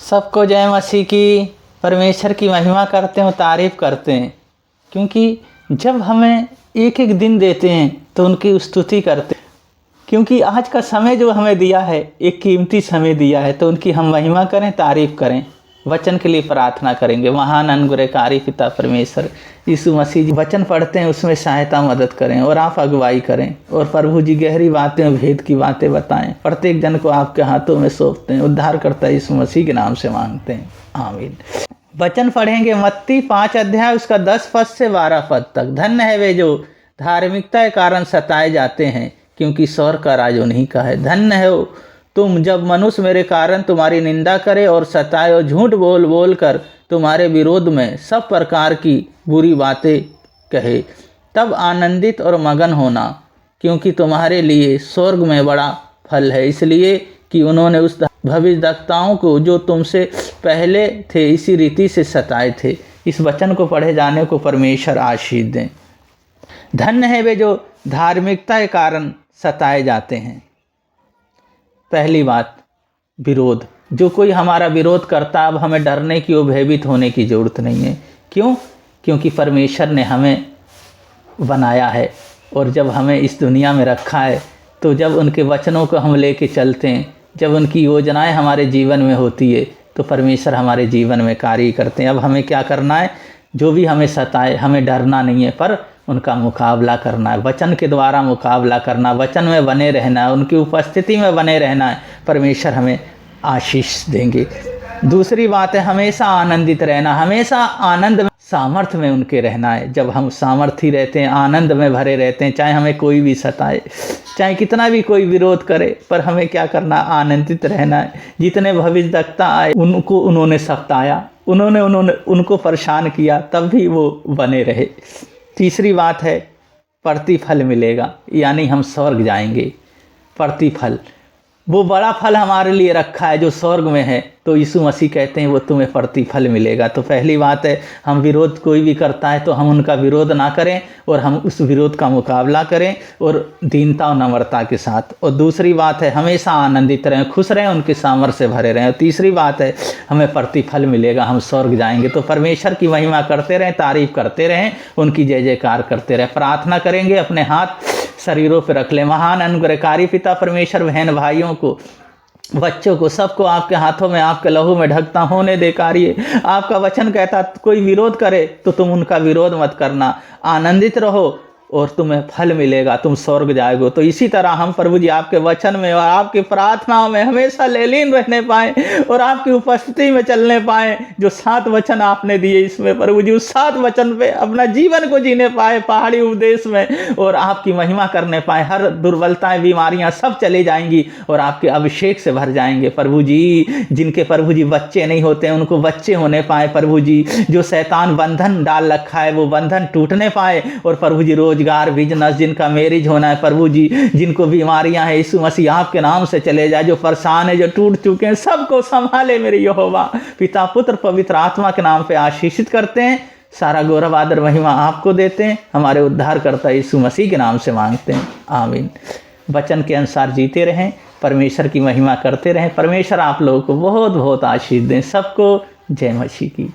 सबको जय मसीह की। परमेश्वर की महिमा करते हैं और तारीफ़ करते हैं, क्योंकि जब हमें एक एक दिन देते हैं तो उनकी स्तुति करते हैं। क्योंकि आज का समय जो हमें दिया है, एक कीमती समय दिया है, तो उनकी हम महिमा करें, तारीफ़ करें। वचन के लिए प्रार्थना करेंगे। महान अनुग्रहकारी पिता परमेश्वर यीशु मसीह जी वचन पढ़ते हैं, उसमें सहायता मदद करें और आप अगुवाई करें। और प्रभु जी गहरी बातें और भेद की बातें बताएं। प्रत्येक जन को आपके हाथों में सौंपते हैं। उद्धार करता यीशु मसीह के नाम से मांगते हैं, आमीन। वचन पढ़ेंगे मत्ती 5 अध्याय उसका 10 पद से 12 पद तक। धन्य है वे जो धार्मिकता के कारण सताए जाते हैं, क्योंकि स्वर्ग का राज उन्हीं का है। धन्य है तुम जब मनुष्य मेरे कारण तुम्हारी निंदा करे और सताए और झूठ बोल बोल कर तुम्हारे विरोध में सब प्रकार की बुरी बातें कहे। तब आनंदित और मगन होना, क्योंकि तुम्हारे लिए स्वर्ग में बड़ा फल है, इसलिए कि उन्होंने उस भविष्यद्वक्ताओं को जो तुमसे पहले थे इसी रीति से सताए थे। इस वचन को पढ़े जाने को परमेश्वर आशीष दें। धन्य है वे जो धार्मिकता के कारण सताए जाते हैं। पहली बात, विरोध। जो कोई हमारा विरोध करता, अब हमें डरने की और भयभीत होने की ज़रूरत नहीं है। क्यों? क्योंकि परमेश्वर ने हमें बनाया है, और जब हमें इस दुनिया में रखा है, तो जब उनके वचनों को हम लेके चलते हैं, जब उनकी योजनाएं हमारे जीवन में होती है, तो परमेश्वर हमारे जीवन में कार्य करते हैं। अब हमें क्या करना है? जो भी हमें सताए, हमें डरना नहीं है, पर उनका मुकाबला करना है। वचन के द्वारा मुकाबला करना, वचन में बने रहना है, उनकी उपस्थिति में बने रहना है। परमेश्वर हमें आशीष देंगे। दूसरी बात है हमेशा आनंदित रहना। हमेशा आनंद में, सामर्थ्य में उनके रहना है। जब हम सामर्थ्य रहते हैं, आनंद में भरे रहते हैं, चाहे हमें कोई भी सताए, चाहे कितना भी कोई विरोध करे, पर हमें क्या करना? आनंदित रहना है। जितने भविष्यद्वक्ता आए उनको उन्होंने सताया, उन्होंने उनको परेशान किया, तब भी वो बने रहे। तीसरी बात है प्रतिफल मिलेगा, यानी हम स्वर्ग जाएंगे। प्रतिफल, वो बड़ा फल हमारे लिए रखा है जो स्वर्ग में है, तो यीशु मसीह कहते हैं वो तुम्हें प्रतिफल मिलेगा। तो पहली बात है, हम विरोध कोई भी करता है तो हम उनका विरोध ना करें, और हम उस विरोध का मुकाबला करें और दीनता और नम्रता के साथ। और दूसरी बात है हमेशा आनंदित रहें, खुश रहें, उनके सामर्थ्य से भरे रहें। और तीसरी बात है हमें प्रतिफल मिलेगा, हम स्वर्ग जाएंगे। तो परमेश्वर की महिमा करते रहें, तारीफ करते रहें, उनकी जय जयकार करते रहें। प्रार्थना करेंगे, अपने हाथ शरीरों पर रख लें। महान अनुग्रहकारी पिता परमेश्वर, बहन भाइयों को, बच्चों को, सबको आपके हाथों में, आपके लहू में ढकता होने दे कार्य। आपका वचन कहता कोई विरोध करे तो तुम उनका विरोध मत करना, आनंदित रहो और तुम्हें फल मिलेगा, तुम स्वर्ग जाओगे। तो इसी तरह हम प्रभु जी आपके वचन में और आपकी प्रार्थनाओं में हमेशा लेलीन रहने पाएं और आपकी उपस्थिति में चलने पाएं। जो 7 वचन आपने दिए इसमें प्रभु जी, उस 7 वचन पे अपना जीवन को जीने पाए पहाड़ी उपदेश में, और आपकी महिमा करने पाए। हर दुर्बलताएं, बीमारियां सब चली जाएंगी और आपके अभिषेक से भर जाएंगे प्रभु जी। जिनके प्रभु जी बच्चे नहीं होते हैं उनको बच्चे होने पाए प्रभु जी। जो शैतान बंधन डाल रखा है वो बंधन टूटने पाए, और प्रभु जी रोजगार, बिजनेस, जिनका मैरिज होना है प्रभु जी, जिनको बीमारियां हैं यीशु मसीह आपके नाम से चले जाए। जो परेशान है, जो टूट चुके हैं, सबको संभाले मेरे यहोवा। पिता, पुत्र, पवित्र आत्मा के नाम पे आशीषित करते हैं। सारा गौरव, आदर, महिमा आपको देते हैं। हमारे उद्धार करता यीशु मसीह के नाम से मांगते हैं, आमीन। वचन के अनुसार जीते रहें, परमेश्वर की महिमा करते रहें। परमेश्वर आप लोगों को बहुत बहुत आशीष दें। सबको जय मसीह की।